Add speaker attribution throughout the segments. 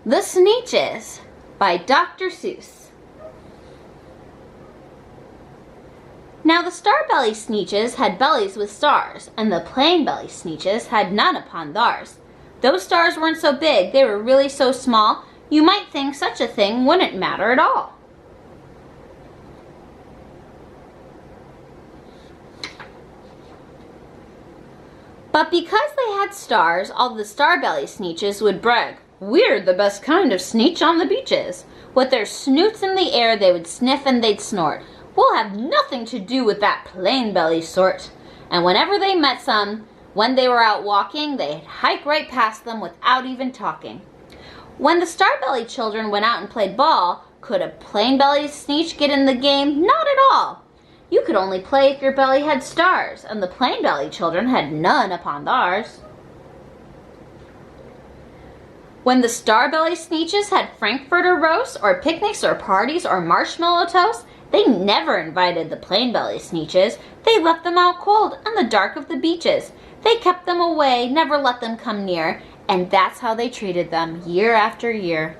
Speaker 1: The Sneetches by Dr. Seuss. Now the Star Belly Sneetches had bellies with stars, and the Plain Belly Sneetches had none upon theirs. Those stars weren't so big, they were really so small, you might think such a thing wouldn't matter at all. But because they had stars, all the Star Belly Sneetches would brag, "We're the best kind of Sneetch on the beaches." With their snoots in the air, they would sniff and they'd snort. "We'll have nothing to do with that plain belly sort." And whenever they met some, when they were out walking, they'd hike right past them without even talking. When the Star Belly children went out and played ball, could a plain belly Sneetch get in the game? Not at all. You could only play if your belly had stars, and the plain belly children had none upon theirs. When the Star Belly Sneetches had Frankfurter roasts, or picnics, or parties, or marshmallow toast, they never invited the Plain Belly Sneetches. They left them out cold in the dark of the beaches. They kept them away, never let them come near, and that's how they treated them year after year.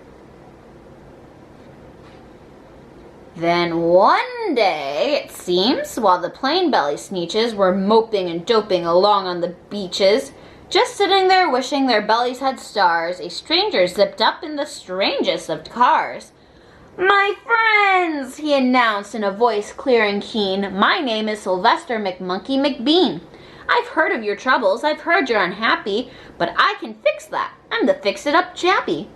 Speaker 1: Then one day, it seems, while the Plain Belly Sneetches were moping and doping along on the beaches, just sitting there wishing their bellies had stars, a stranger zipped up in the strangest of cars. "My friends," he announced in a voice clear and keen, "my name is Sylvester McMonkey McBean. I've heard of your troubles, I've heard you're unhappy, but I can fix that. I'm the fix-it-up chappie.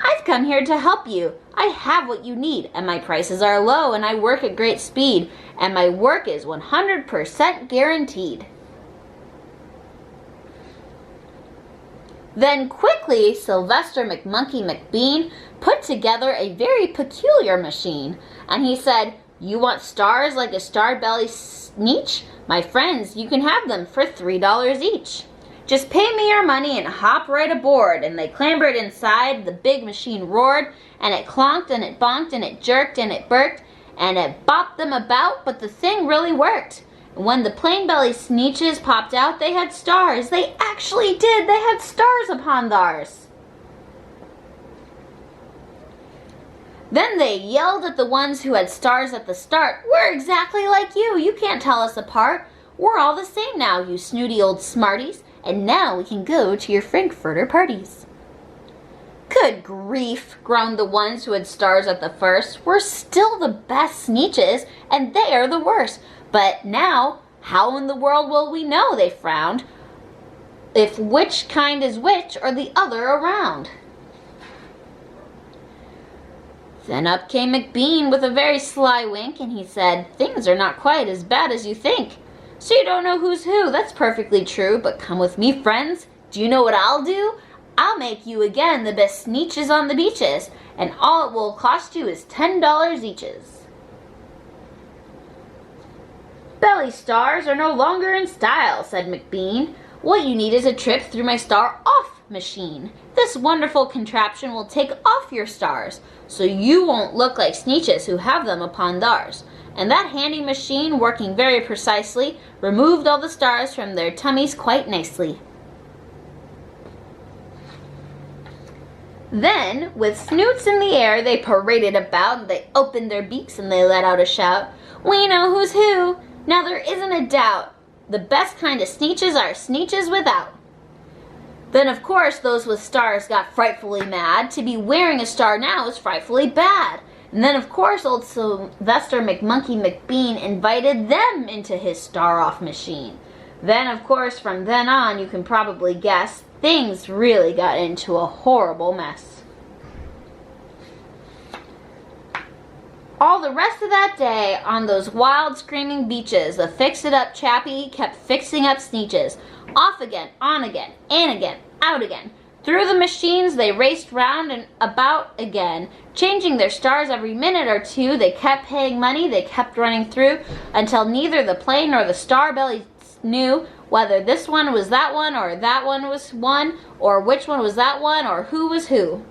Speaker 1: I've come here to help you. I have what you need, and my prices are low, and I work at great speed, and my work is 100% guaranteed." Then quickly, Sylvester McMonkey McBean put together a very peculiar machine, and he said, "You want stars like a Star Belly Sneetch? My friends, you can have them for $3 each. Just pay me your money and hop right aboard." And they clambered inside, the big machine roared, and it clonked and it bonked and it jerked and it burked, and it bopped them about, but the thing really worked. And when the Plain Belly Sneetches popped out, they had stars. They actually did. They had stars upon theirs. Then they yelled at the ones who had stars at the start, "We're exactly like you. You can't tell us apart. We're all the same now, you snooty old smarties. And now we can go to your Frankfurter parties." "Good grief," groaned the ones who had stars at the first. "We're still the best Sneetches, and they are the worst. But now, how in the world will we know," they frowned, "if which kind is which or the other around?" Then up came McBean with a very sly wink, and he said, "Things are not quite as bad as you think. So you don't know who's who, that's perfectly true, but come with me, friends. Do you know what I'll do? I'll make you again the best Sneetches on the beaches, and all it will cost you is $10 eaches." "Belly stars are no longer in style," said McBean. "What you need is a trip through my star-off machine. This wonderful contraption will take off your stars, so you won't look like Sneetches who have them upon theirs." And that handy machine, working very precisely, removed all the stars from their tummies quite nicely. Then, with snoots in the air, they paraded about, they opened their beaks, and they let out a shout, "We know who's who! Now there isn't a doubt. The best kind of Sneetches are Sneetches without." Then, of course, those with stars got frightfully mad. To be wearing a star now is frightfully bad. And then, of course, old Sylvester McMonkey McBean invited them into his star-off machine. Then, of course, from then on, you can probably guess, things really got into a horrible mess. All the rest of that day, on those wild, screaming beaches, the fix-it-up chappie kept fixing up Sneetches. Off again, on again, in again, out again. Through the machines, they raced round and about again, changing their stars every minute or two. They kept paying money, they kept running through, until neither the Plain nor the Star Belly knew whether this one was that one, or that one was one, or which one was that one, or who was who.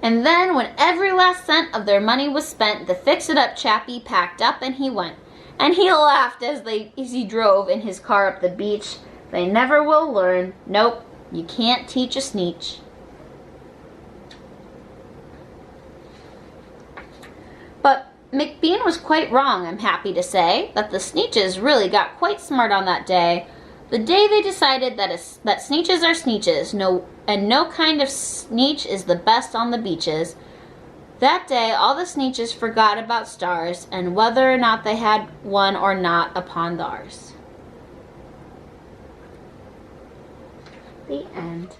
Speaker 1: And then, when every last cent of their money was spent, the fix-it-up chappie packed up and he went. And he laughed as he drove in his car up the beach. They never will learn. Nope, You can't teach a Sneetch. But McBean was quite wrong, I'm happy to say, that the Sneetches really got quite smart on that day. The day they decided that Sneetches are Sneetches, and no kind of Sneetch is the best on the beaches. That day, all the Sneetches forgot about stars and whether or not they had one or not upon theirs. The end.